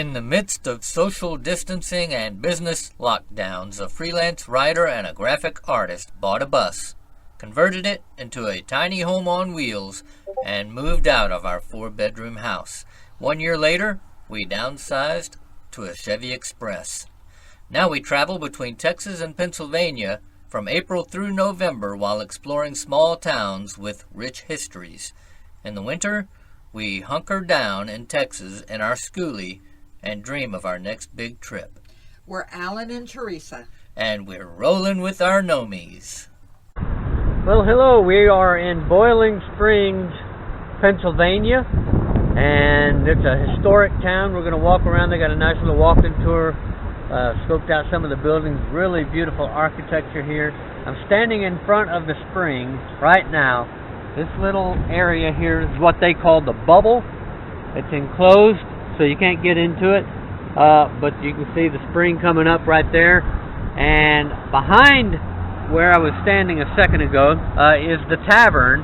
In the midst of social distancing and business lockdowns, a freelance writer and a graphic artist bought a bus, converted it into a tiny home on wheels, and moved out of our 4-bedroom house. 1 year later, we downsized to a Chevy Express. Now we travel between Texas and Pennsylvania from April through November while exploring small towns with rich histories. In the winter, we hunker down in Texas in our schoolie and dream of our next big trip. We're Alan and Teresa. And we're rolling with our gnomies. Well, hello. We are in Boiling Springs, Pennsylvania, and it's a historic town. We're going to walk around. They got a nice little walking tour. Scoped out some of the buildings. Really beautiful architecture here. I'm standing in front of the spring right now. This little area here is what they call the bubble. It's enclosed, so you can't get into it, but you can see the spring coming up right there. And behind where I was standing a second ago is the tavern.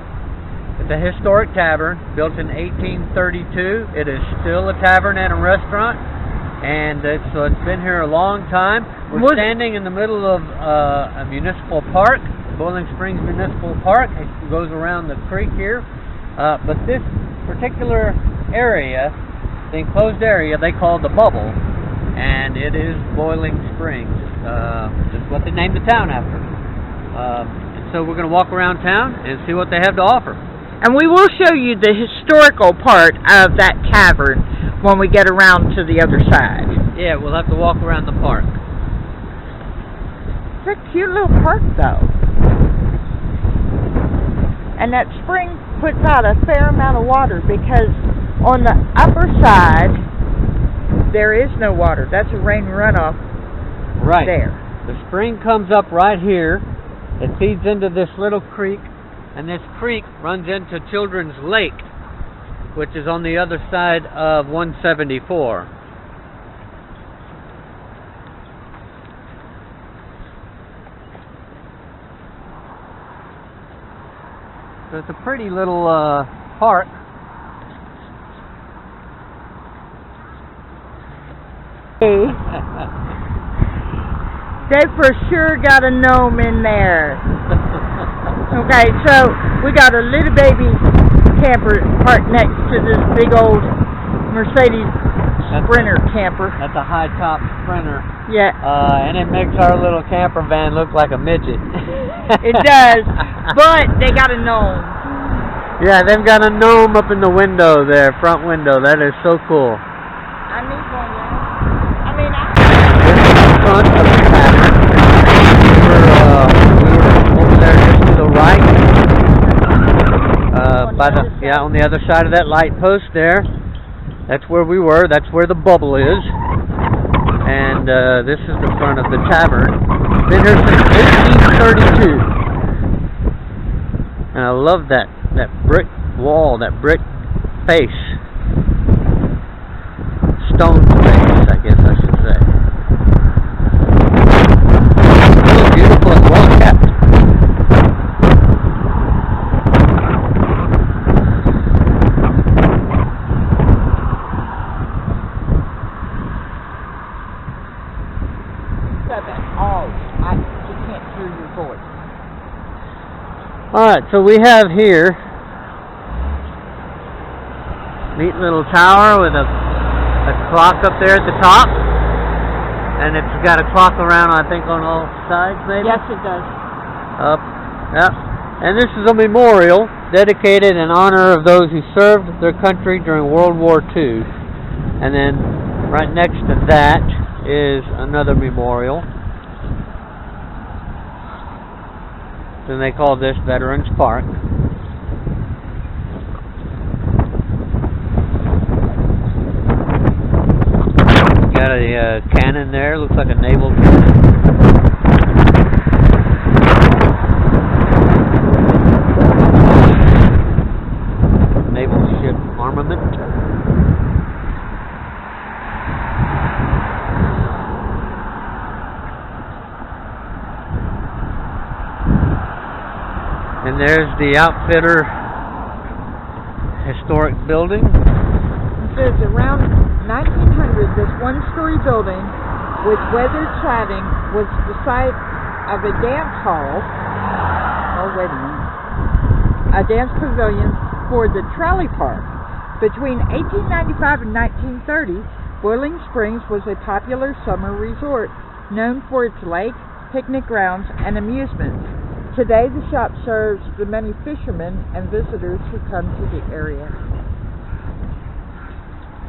It's a historic tavern built in 1832. It is still a tavern and a restaurant, and it's been here a long time. We're standing in the middle of a municipal park, Boiling Springs Municipal Park. It goes around the creek here, but this particular area, the enclosed area, they call the bubble, and it is Boiling Springs. That's what they named the town after. And so we're going to walk around town and see what they have to offer. And we will show you the historical part of that tavern when we get around to the other side. Yeah, we'll have to walk around the park. It's a cute little park, though. And that spring puts out a fair amount of water because on the upper side, there is no water. That's a rain runoff right there. The spring comes up right here. It feeds into this little creek, and this creek runs into Children's Lake, which is on the other side of 174. So it's a pretty little park. Hey. They for sure got a gnome in there. Okay, so we got a little baby camper parked next to this big old Mercedes Sprinter camper. That's a high-top Sprinter. Yeah. And it makes our little camper van look like a midget. It does, but they got a gnome. Yeah, they've got a gnome up in the window there, front window. That is so cool. I need one, yeah. This is the front of the tavern. We were over there just to the right. On the other side of that light post there. That's where we were. That's where the bubble is. And this is the front of the tavern. Been here since 1832. And I love that brick wall, that brick face. Stone face, I guess I should say. Really beautiful and well kept. Alright, so we have here neat little tower with a clock up there at the top, and it's got a clock around, I think, on all sides, maybe? Yes, it does. Up, yep. And this is a memorial dedicated in honor of those who served their country during World War II. And then right next to that is another memorial. And they call this Veterans Park. Got a cannon there, looks like a naval cannon. Naval ship armament. And there's the Outfitter Historic Building. It says around 1900, this one-story building with weathered siding was the site of a dance hall. Oh, wait a minute. A dance pavilion for the trolley park. Between 1895 and 1930, Boiling Springs was a popular summer resort known for its lake, picnic grounds, and amusements. Today, the shop serves the many fishermen and visitors who come to the area.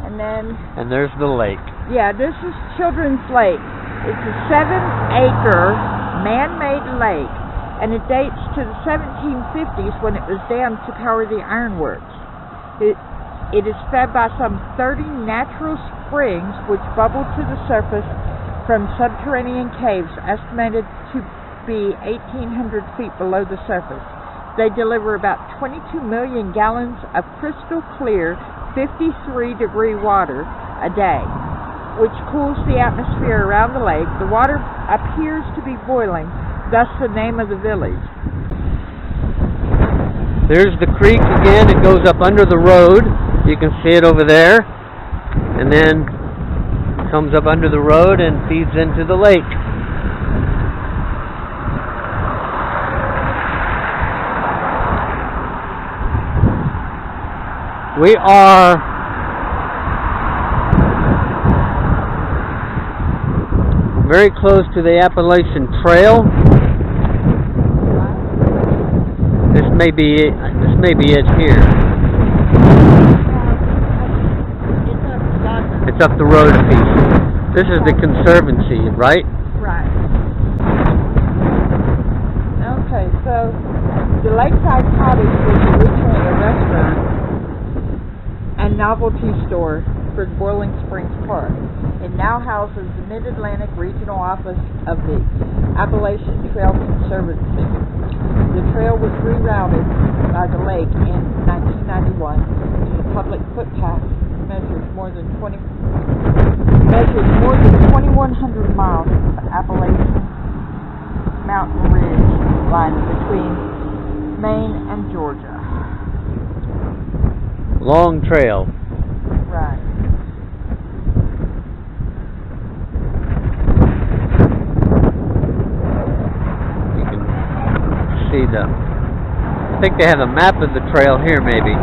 And there's the lake. Yeah, this is Children's Lake. It's a 7-acre man-made lake, and it dates to the 1750s when it was dammed to power the ironworks. It is fed by some 30 natural springs which bubble to the surface from subterranean caves estimated to be 1,800 feet below the surface. They deliver about 22 million gallons of crystal clear 53-degree water a day, which cools the atmosphere around the lake. The water appears to be boiling, thus the name of the village. There's the creek again. It goes up under the road. You can see it over there. And then comes up under the road and feeds into the lake. We are very close to the Appalachian Trail. This may be it here. It's up the road a piece. This is the Conservancy, right? Right. Okay, so the Lakeside Cottage was originally a restaurant and novelty store for Boiling Springs Park. It now houses the Mid-Atlantic Regional Office of the Appalachian Trail Conservancy. The trail was rerouted by the lake in 1991, and the public footpath measures more than 2,100 miles of Appalachian mountain ridge line between Maine and Georgia. Long trail. Right. You can see I think they have a map of the trail here, maybe.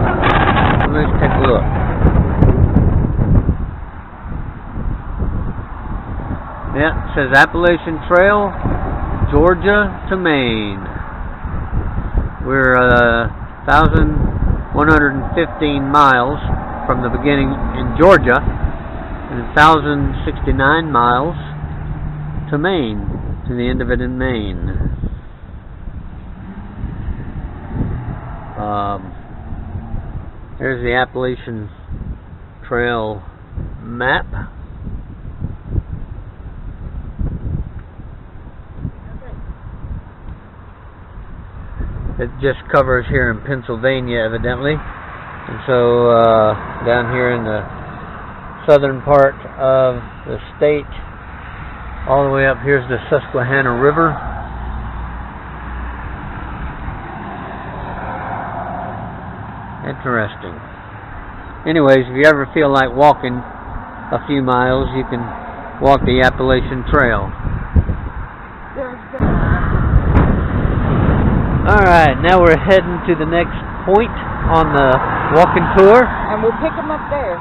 Let's take a look. Yeah, it says Appalachian Trail, Georgia to Maine. We're 1,115 miles from the beginning in Georgia and 1,069 miles to Maine, to the end of it in Maine. There's the Appalachian Trail map. It just covers here in Pennsylvania, evidently. And so down here in the southern part of the state, all the way up here's the Susquehanna River. Interesting. Anyways, if you ever feel like walking a few miles, you can walk the Appalachian Trail. Alright, now we're heading to the next point on the walking tour. And we'll pick them up there.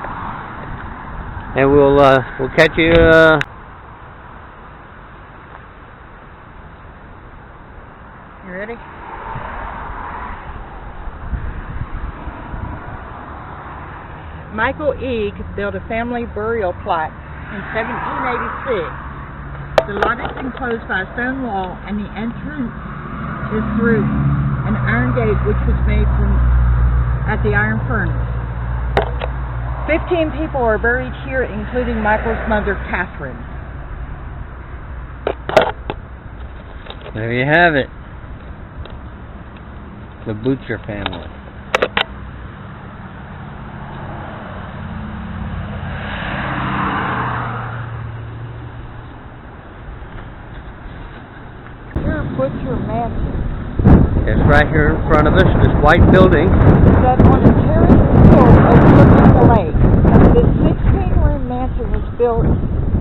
And we'll catch you You ready? Michael Eag built a family burial plot in 1786. The lot is enclosed by a stone wall, and the entrance is through an iron gate which was made at the iron furnace. 15 people are buried here, including Michael's mother, Catherine. There you have it. The Butcher family. Butcher Mansion. It's right here in front of us, this white building. Set on a terraced hill overlooking the lake. The 16-room built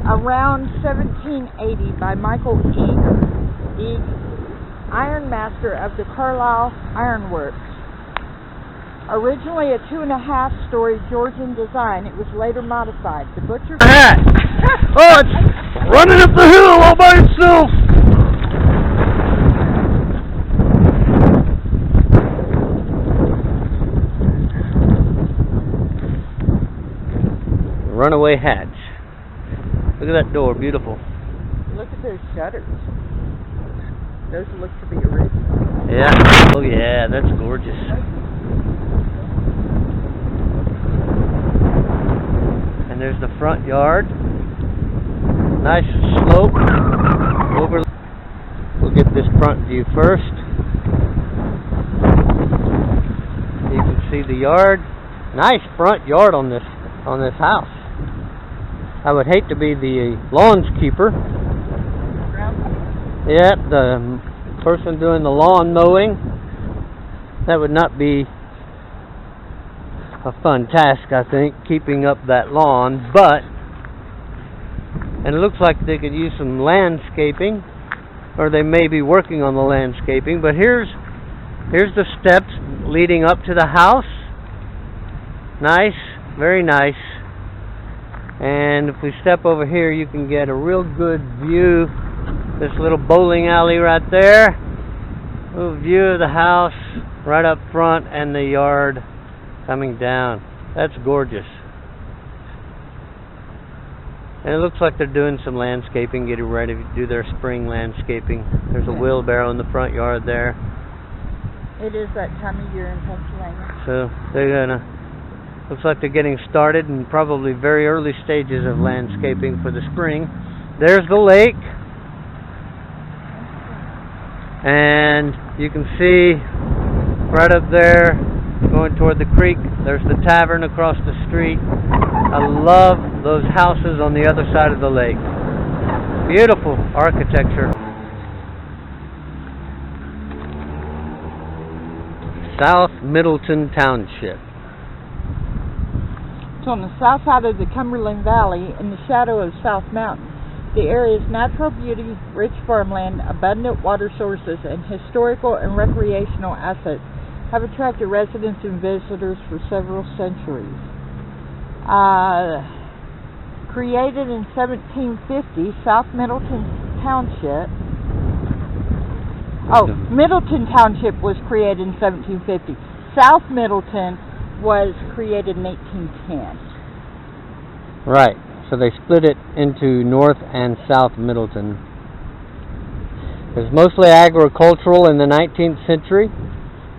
around 1780 by Michael Eague, ironmaster of the Carlisle Iron Works. Originally a 2.5-story Georgian design, it was later modified. The butcher... Oh, it's running up the hill all by itself! Runaway hatch. Look at that door, beautiful. Look at those shutters. Those look to be original. Yeah. Oh yeah, that's gorgeous. And there's the front yard. Nice slope over. We'll get this front view first. You can see the yard. Nice front yard on this house. I would hate to be the lawnskeeper. Yeah, the person doing the lawn mowing. That would not be a fun task, I think, keeping up that lawn, but and it looks like they could use some landscaping, or they may be working on the landscaping, but here's the steps leading up to the house. Nice, very nice. And if we step over here, you can get a real good view. This little bowling alley right there. Little view of the house right up front and the yard coming down. That's gorgeous. And it looks like they're doing some landscaping, getting ready to do their spring landscaping. There's a wheelbarrow in the front yard there. It is that time of year in Pennsylvania. So they're gonna, looks like they're getting started in probably very early stages of landscaping for the spring. There's the lake. And you can see right up there, going toward the creek, there's the tavern across the street. I love those houses on the other side of the lake. Beautiful architecture. South Middleton Township. It's on the south side of the Cumberland Valley in the shadow of South Mountain. The area's natural beauty, rich farmland, abundant water sources, and historical and recreational assets have attracted residents and visitors for several centuries. Created in 1750, South Middleton Township. Middleton Township was created in 1750. South Middleton was created in 1810. Right. So they split it into North and South Middleton. It was mostly agricultural in the 19th century,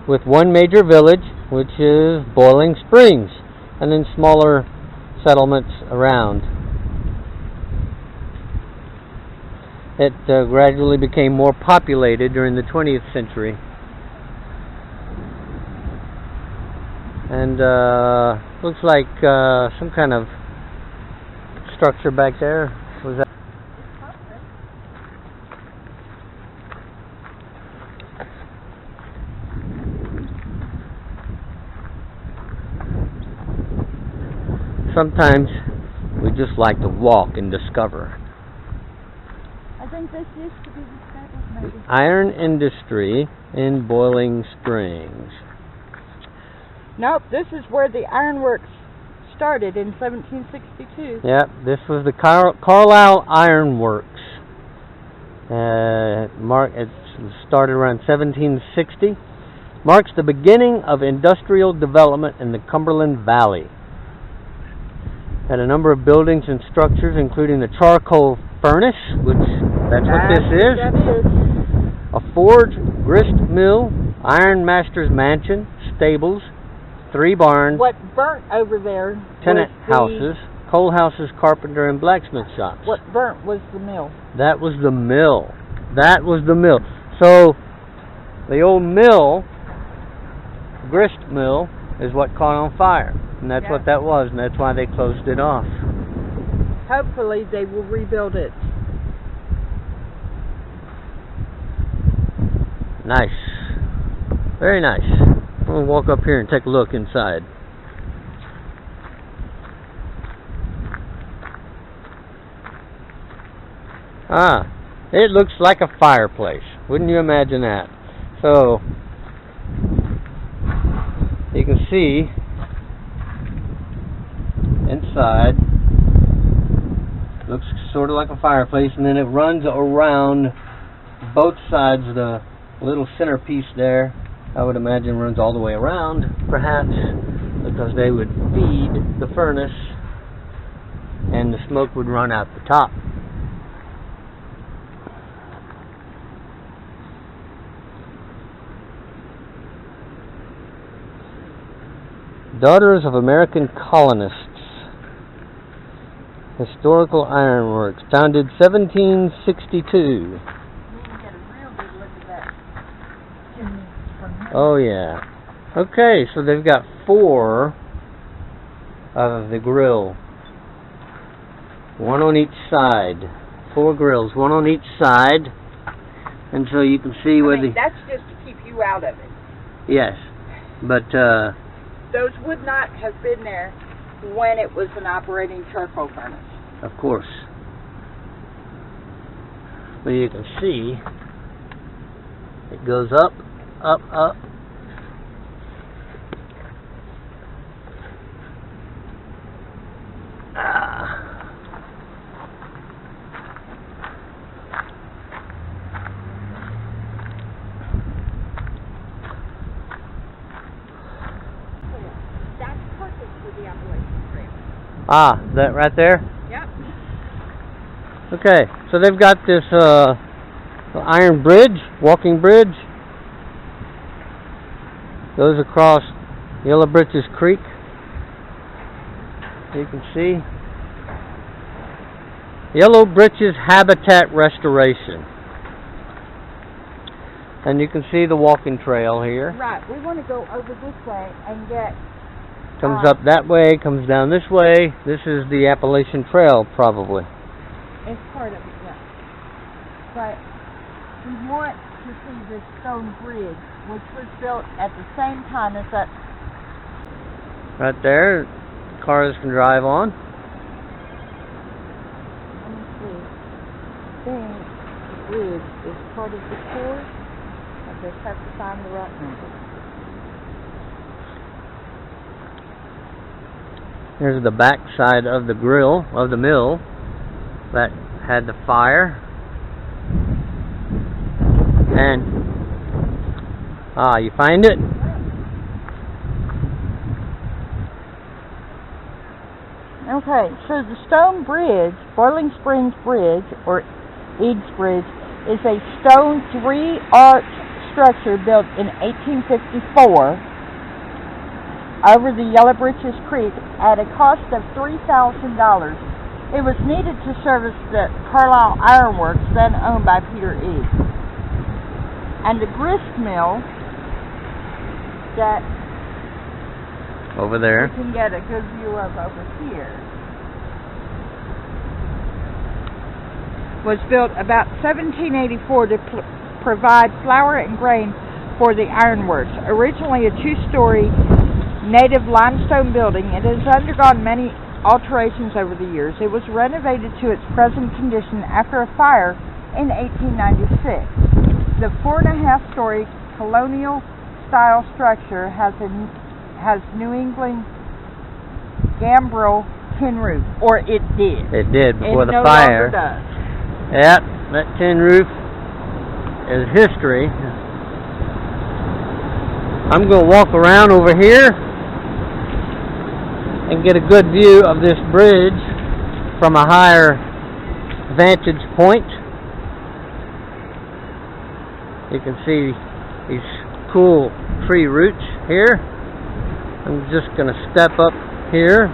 with one major village, which is Boiling Springs, and then smaller settlements around. It gradually became more populated during the 20th century. And looks like some kind of structure back there. Was that? Sometimes we just like to walk and discover. I think this used to be the stable, maybe. Iron industry in Boiling Springs. Nope, this is where the ironworks started in 1762. Yeah, this was the Carlisle Iron Works. It started around 1760. Marks the beginning of industrial development in the Cumberland Valley. Had a number of buildings and structures, including the charcoal furnace, which that's what this is. That is. A forge, grist mill, ironmaster's mansion, stables, 3 barns. What burnt over there? Tenant houses, coal houses, carpenter, and blacksmith shops. What burnt was the mill. That was the mill. That was the mill. So, the old mill, grist mill, is what caught on fire. And that's what that was, and that's why they closed it off. Hopefully they will rebuild it. Nice. Very nice. I'm going to walk up here and take a look inside. Ah, it looks like a fireplace. Wouldn't you imagine that? So, you can see inside, looks sort of like a fireplace, and then it runs around both sides of the little centerpiece there. I would imagine runs all the way around, perhaps because they would feed the furnace and the smoke would run out the top. Daughters of American Colonists. Historical Ironworks, founded 1762. Oh yeah. Okay, so they've got 4 of the grill. 1 on each side. 4 grills, 1 on each side. And so you can see where that's just to keep you out of it. Yes. But those would not have been there when it was an operating charcoal furnace. Of course. But you can see it goes up, up, up. That's perfect for the Appalachian Trail. Ah, that right there? Yep. Okay, so they've got this iron bridge, walking bridge, goes across Yellow Britches Creek. You can see Yellow Britches Habitat Restoration. And you can see the walking trail here. Right, we want to go over this way and get... Comes up that way, comes down this way. This is the Appalachian Trail, probably. It's part of it, yeah. But we want to see this stone bridge, which was built at the same time as that. Right there, cars can drive on. Let me see. I think the bridge is part of the tour. I just have to find the right number. Here's the back side of the grill, of the mill, that had the fire. And, you find it? Okay, so the stone bridge, Boiling Springs Bridge, or Eads Bridge, is a stone 3-arch structure built in 1854 over the Yellow Britches Creek at a cost of $3,000. It was needed to service the Carlisle Iron Works, then owned by Peter Eads, and the grist mill that Over there. you can get a good view of over here was built about 1784 to provide flour and grain for the ironworks. Originally a 2-story native limestone building, it has undergone many alterations over the years. It was renovated to its present condition after a fire in 1896. The 4.5-story colonial-style structure has New England gambrel tin roof, or it did. It did before it the no fire. Longer does. Yep, that tin roof is history. I'm going to walk around over here and get a good view of this bridge from a higher vantage point. You can see these cool tree roots here. I'm just going to step up here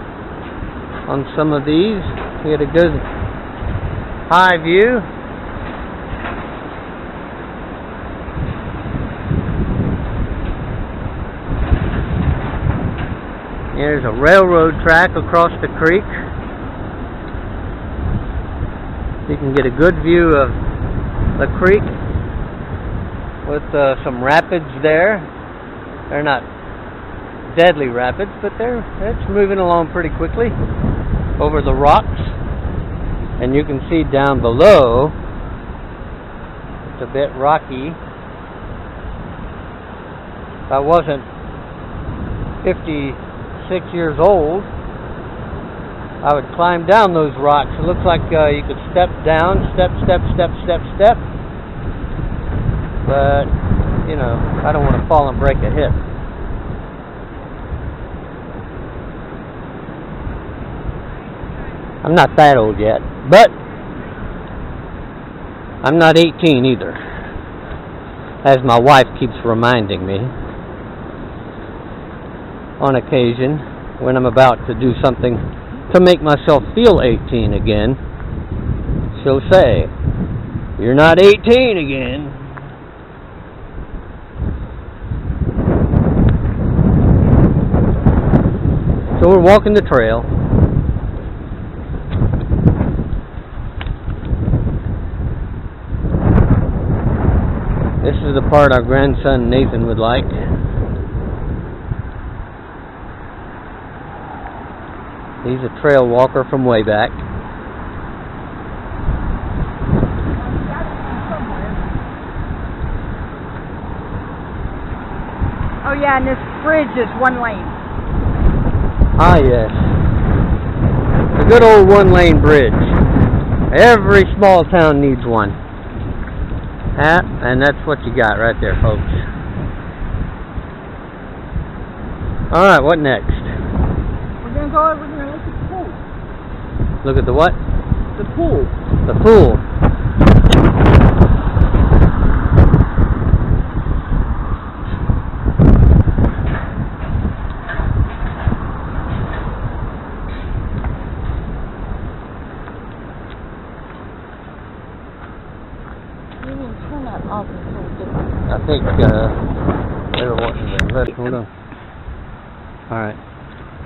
on some of these to get a good high view. There's a railroad track across the creek. You can get a good view of the creek with some rapids there. They're not deadly rapids, but it's moving along pretty quickly over the rocks. And you can see down below a bit rocky. If I wasn't 56 years old, I would climb down those rocks. It looks like you could step down, step. But, you know, I don't want to fall and break a hip. I'm not that old yet, but I'm not 18 either, as my wife keeps reminding me on occasion when I'm about to do something to make myself feel 18 again. She'll say, "You're not 18 again." So we're walking the trail. This is the part our grandson Nathan would like. He's a trail walker from way back. Oh yeah, and this bridge is one lane. Ah yes. A good old one-lane bridge. Every small town needs one. And that's what you got right there, folks. Alright, what next? We're going to go over here and look at the pool. Look at the what? The pool. The pool. I think they were wanting to let it. Hold on. Alright.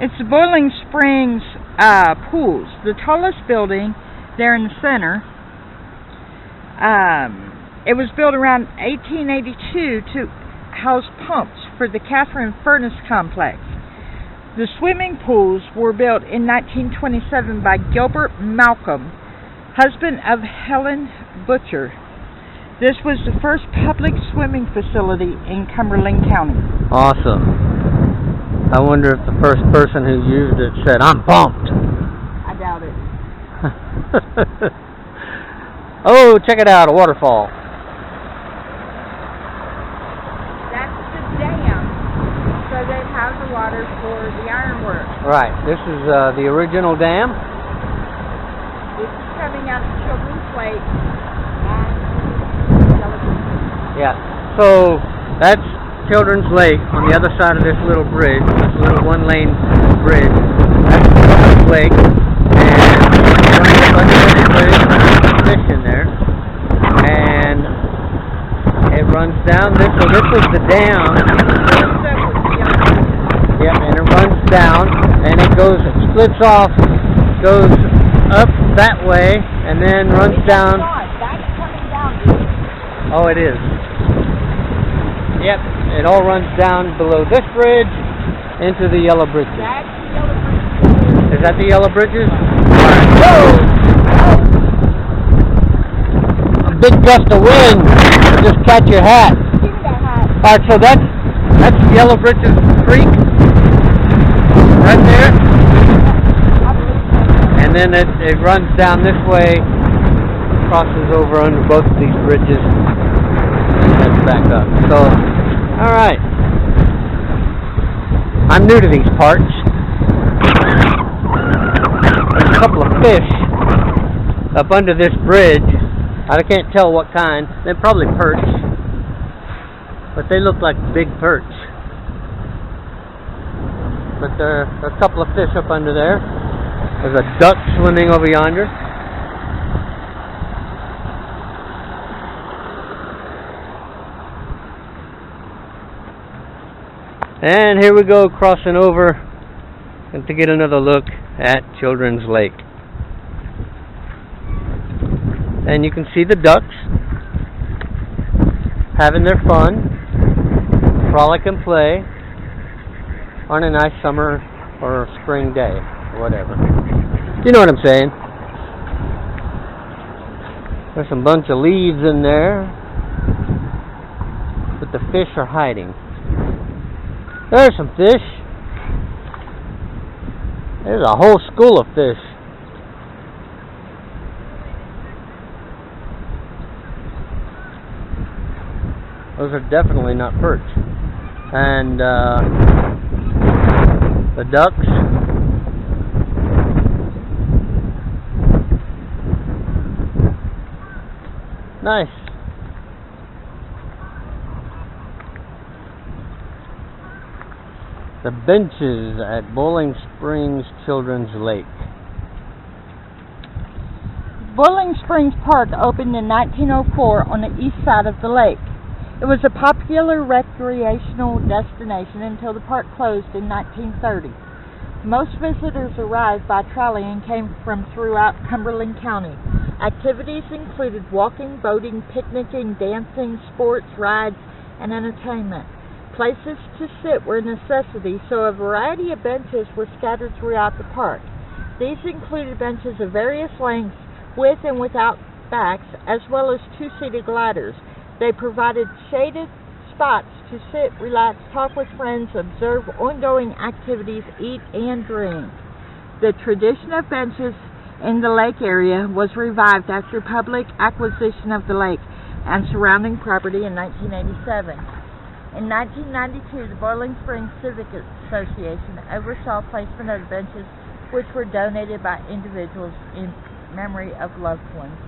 It's the Boiling Springs pools. The tallest building there in the center. It was built around 1882 to house pumps for the Catherine Furnace Complex. The swimming pools were built in 1927 by Gilbert Malcolm, husband of Helen Butcher. This was the first public swimming facility in Cumberland County. Awesome. I wonder if the first person who used it said, "I'm pumped." I doubt it. Oh, check it out, a waterfall. That's the dam. So they have the water for the ironworks. Right, this is the original dam. This is coming out of Children's Lake. Yeah, so that's Children's Lake on the other side of this little bridge, this little one-lane bridge. That's Children's Lake, and running up under this bridge, there's fish in there, and it runs down this. So this is the dam. Yep, and it runs down, and it splits off, goes up that way, and then runs down. That's coming down, dude. Oh, it is. Yep, it all runs down below this bridge into the yellow bridges. That's the yellow bridges. Is that the yellow bridges? Alright, whoa! A big gust of wind will just catch your hat. Give me that hat. Alright, so that's Yellow Bridges Creek right there. And then it runs down this way, crosses over under both of these bridges, and heads back up. So, alright. I'm new to these parts. There's a couple of fish up under this bridge. I can't tell what kind. They're probably perch. But they look like big perch. But there are a couple of fish up under there. There's a duck swimming over yonder. And here we go, crossing over and to get another look at Children's Lake. And you can see the ducks having their fun, frolic and play on a nice summer or spring day, or whatever. You know what I'm saying? There's some bunch of leaves in there. but the fish are hiding. There's some fish. There's a whole school of fish. Those are definitely not perch. And the ducks. Nice. The benches at Bowling Springs Children's Lake. Bowling Springs Park opened in 1904 on the east side of the lake. It was a popular recreational destination until the park closed in 1930. Most visitors arrived by trolley and came from throughout Cumberland County. Activities included walking, boating, picnicking, dancing, sports, rides, and entertainment. Places to sit were a necessity, so a variety of benches were scattered throughout the park. These included benches of various lengths, with and without backs, as well as two-seated gliders. They provided shaded spots to sit, relax, talk with friends, observe ongoing activities, eat, and drink. The tradition of benches in the lake area was revived after public acquisition of the lake and surrounding property in 1987. In 1992, the Bowling Springs Civic Association oversaw placement of the benches, which were donated by individuals in memory of loved ones.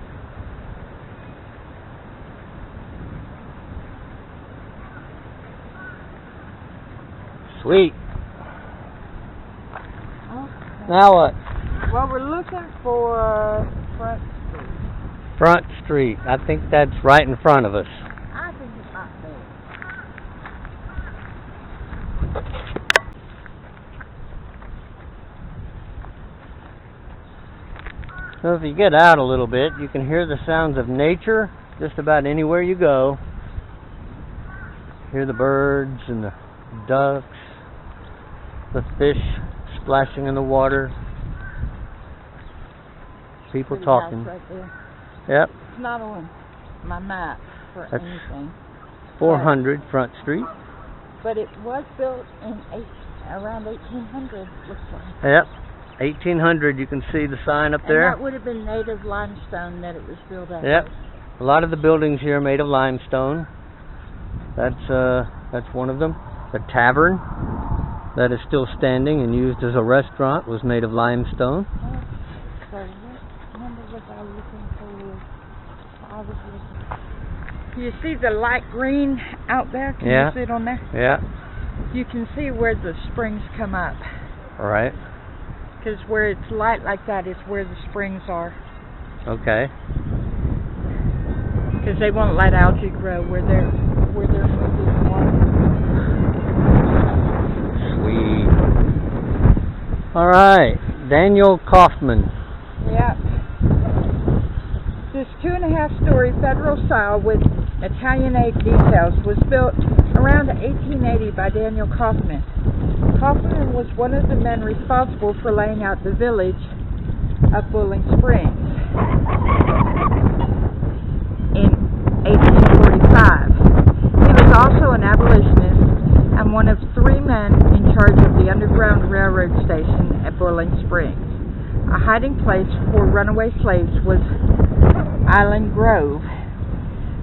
Sweet. Okay. Now what? Well, we're looking for Front Street. Front Street. I think that's right in front of us. I think it might be. So if you get out a little bit, you can hear the sounds of nature just about anywhere you go. Hear the birds and the ducks, the fish splashing in the water, people Pretty talking. house right there. Yep. It's not on my map for That's anything. 400 Front Street. But it was built in around 1800, looks like. Yep. 1800, you can see the sign up there. And that would have been native limestone that it was built out Yep. of. A lot of the buildings here are made of limestone. That's one of them. The tavern that is still standing and used as a restaurant was made of limestone. So what number was I looking for? I was looking. You see the light green out there? Can Yeah. you see it on there? Yeah. You can see where the springs come up. All right. Because where it's light like that is where the springs are. Okay. Because they won't let algae grow where they're moving the water. Sweet. All right. Daniel Kaufman. Yeah. This 2.5-story federal style with Italianate details was built around 1880 by Daniel Kaufman. Kaufman was one of the men responsible for laying out the village of Bowling Springs in 1845. He was also an abolitionist and one of 3 men in charge of the Underground Railroad station at Bowling Springs. A hiding place for runaway slaves was Island Grove,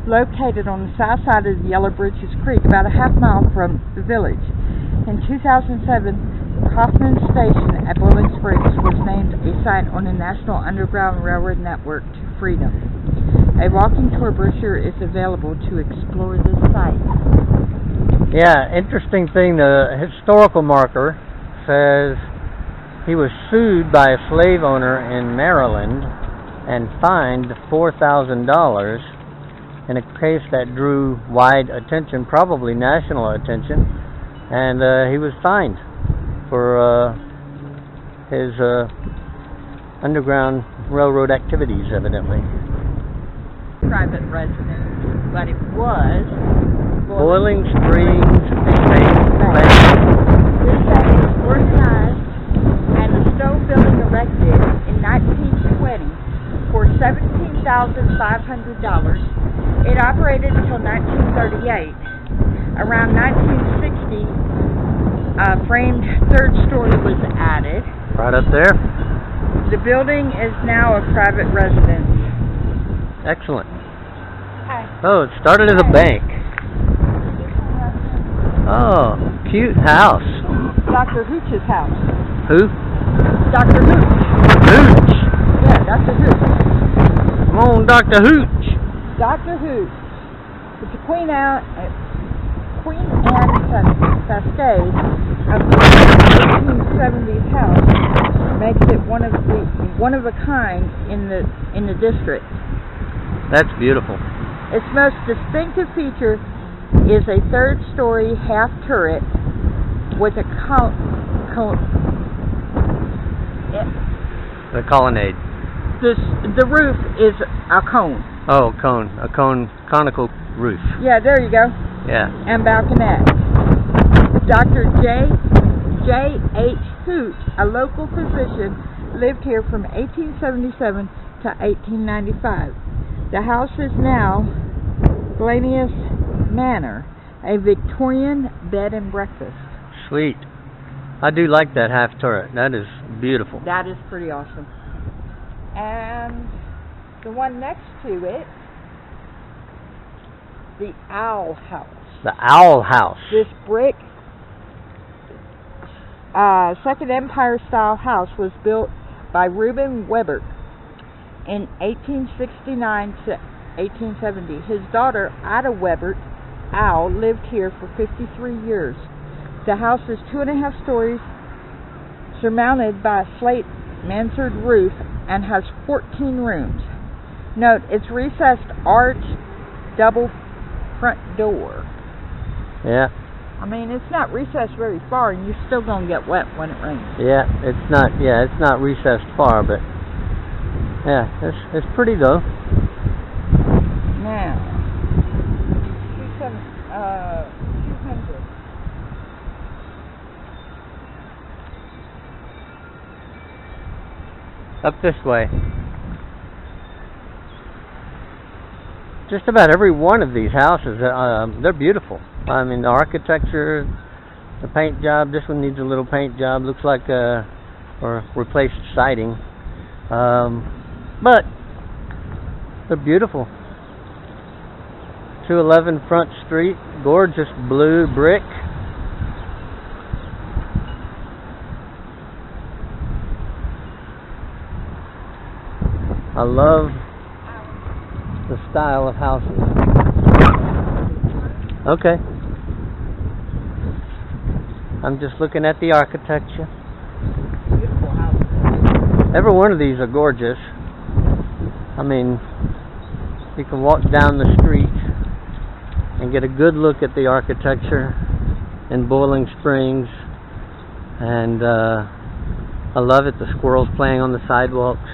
located on the south side of the Yellow Britches Creek, about a half-mile from the village. In 2007, Kaufman Station at Bowling Springs was named a site on the National Underground Railroad Network to Freedom. A walking tour brochure is available to explore this site. Yeah, interesting thing, the historical marker says he was sued by a slave owner in Maryland and fined $4,000 in a case that drew wide attention, probably national attention, and he was fined for his Underground Railroad activities, evidently. Private residence, but it was Boiling Springs Bank. This bank was organized and a stone building erected in 1920 for $17,500. It operated until 1938. Around 1960, a framed third story was added. Right up there. The building is now a private residence. Excellent. Hi. Oh, it started as a bank. Oh, cute house. Dr. Hooch's house. Who? Dr. Hooch. Hooch. Yeah, Dr. Hooch. Come on, Dr. Hooch. Dr. Hooch. It's a Queen Anne Cascade of the 1870s house makes it one of a kind in the district. That's beautiful. Its most distinctive feature is a third-story half turret with a The colonnade. The roof is a cone. Oh, conical roof. Yeah, there you go. Yeah. And balconette. Dr. J.H. Hooch, a local physician, lived here from 1877 to 1895. The house is now Glanius Manor, a Victorian bed and breakfast. Sweet. I do like that half turret. That is beautiful. That is pretty awesome. And the one next to it, the Owl House. The Owl House. This brick Second Empire style house was built by Reuben Weber in 1869 to 1870. His daughter Ada Weber Owl lived here for 53 years. The house is 2.5 stories, surmounted by a slate mansard roof, and has 14 rooms. Note, its recessed arched double front door. Yeah. I mean, it's not recessed very far, and you're still gonna get wet when it rains. Yeah, it's not recessed far, but yeah, it's pretty though. Now, 200. Up this way. Just about every one of these houses, they're beautiful. I mean, the architecture, the paint job. This one needs a little paint job. Looks like or replaced siding. But they're beautiful. 211 Front Street, gorgeous blue brick. I love the style of houses. Okay. I'm just looking at the architecture. Beautiful house. Every one of these are gorgeous. I mean, you can walk down the street and get a good look at the architecture in Boiling Springs. And I love it, the squirrels playing on the sidewalks.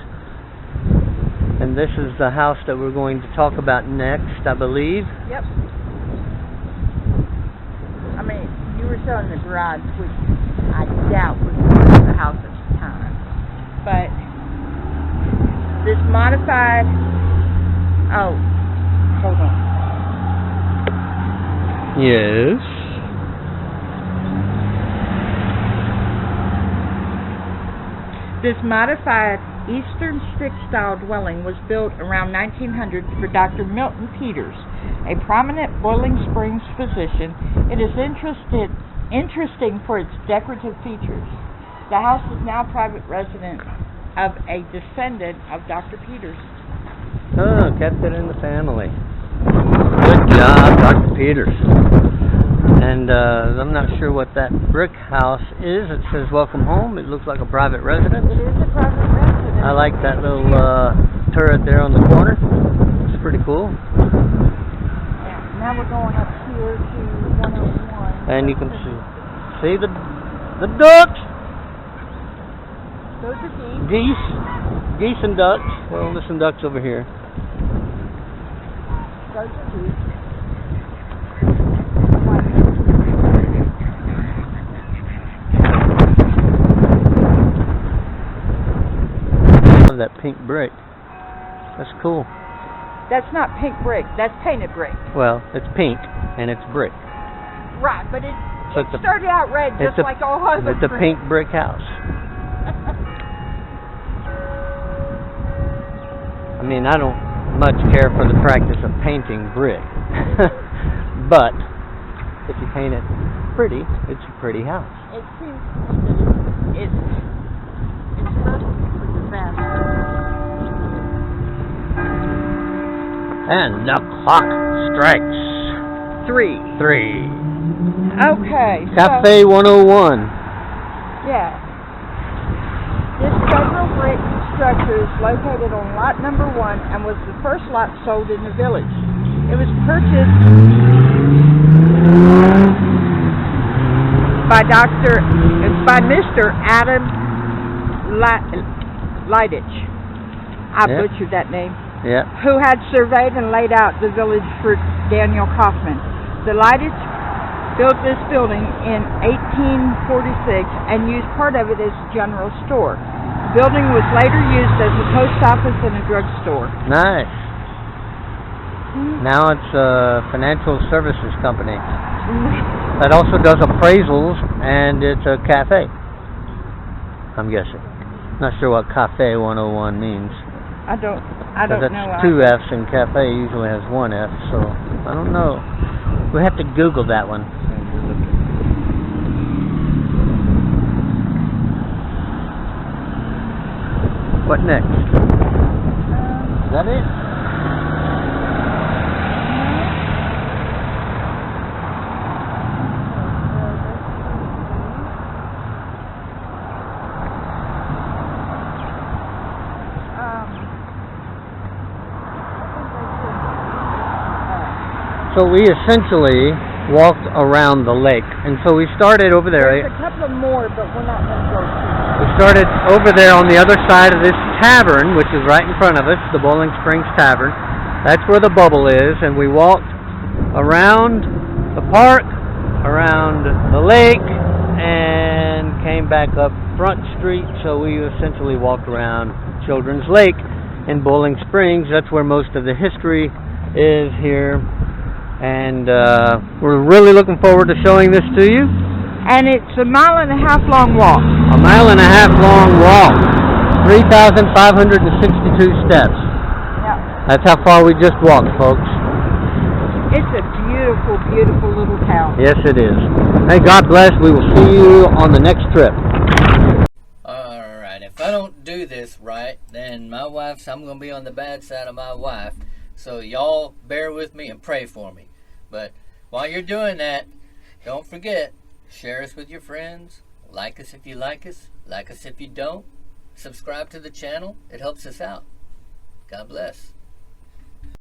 And this is the house that we're going to talk about next, I believe. Yep. I mean, you were showing the garage, which I doubt was the house at the time. But this modified... Oh, hold on. Yes. This modified Eastern stick-style dwelling was built around 1900 for Dr. Milton Peters, a prominent Boiling Springs physician. It is interesting for its decorative features. The house is now private residence of a descendant of Dr. Peters. Oh, kept it in the family. Good job, Dr. Peters. And I'm not sure what that brick house is. It says welcome home. It looks like a private residence. It is a private residence. I like that little turret there on the corner. It's pretty cool. Yeah, now we're going up here to 101. And you can see the ducks. Those are geese. Geese and ducks. Well, there's some ducks over here. Those are geese. That pink brick. That's cool. That's not pink brick. That's painted brick. Well, it's pink and it's brick. Right, but it So it's a, started out red just like all other it's a pink brick house. I mean, I don't much care for the practice of painting brick, but if you paint it pretty, it's a pretty house. It seems to me that it's perfect for disaster. And the clock strikes 3. 3. Okay. Cafe 101. Yeah. This federal brick structure is located on lot number 1 and was the first lot sold in the village. It was purchased by Mr. Adam Leidich. I butchered that name. Yeah. Who had surveyed and laid out the village for Daniel Kaufman. The Leidich built this building in 1846 and used part of it as a general store. The building was later used as a post office and a drugstore. Nice. Now it's a financial services company that also does appraisals, and it's a cafe, I'm guessing. Not sure what Cafe 101 means. I don't That's know. 2 F's, and cafe usually has 1 F, so I don't know. We have to Google that one. What next? Is that it? So we essentially walked around the lake, and so we started over there. There's a couple of more, but we're not going to go through. We started over there on the other side of this tavern, which is right in front of us, the Bowling Springs Tavern. That's where the bubble is, and we walked around the park, around the lake, and came back up Front Street. So we essentially walked around Children's Lake in Bowling Springs. That's where most of the history is here. And we're really looking forward to showing this to you. And it's a 1.5 mile long walk. A 1.5 mile long walk. 3,562 steps. Yeah. That's how far we just walked, folks. It's a beautiful, beautiful little town. Yes, it is. Hey, God bless. We will see you on the next trip. Alright, if I don't do this right, then I'm going to be on the bad side of my wife. So y'all bear with me and pray for me. But while you're doing that, don't forget, share us with your friends, like us if you like us if you don't, subscribe to the channel. It helps us out. God bless.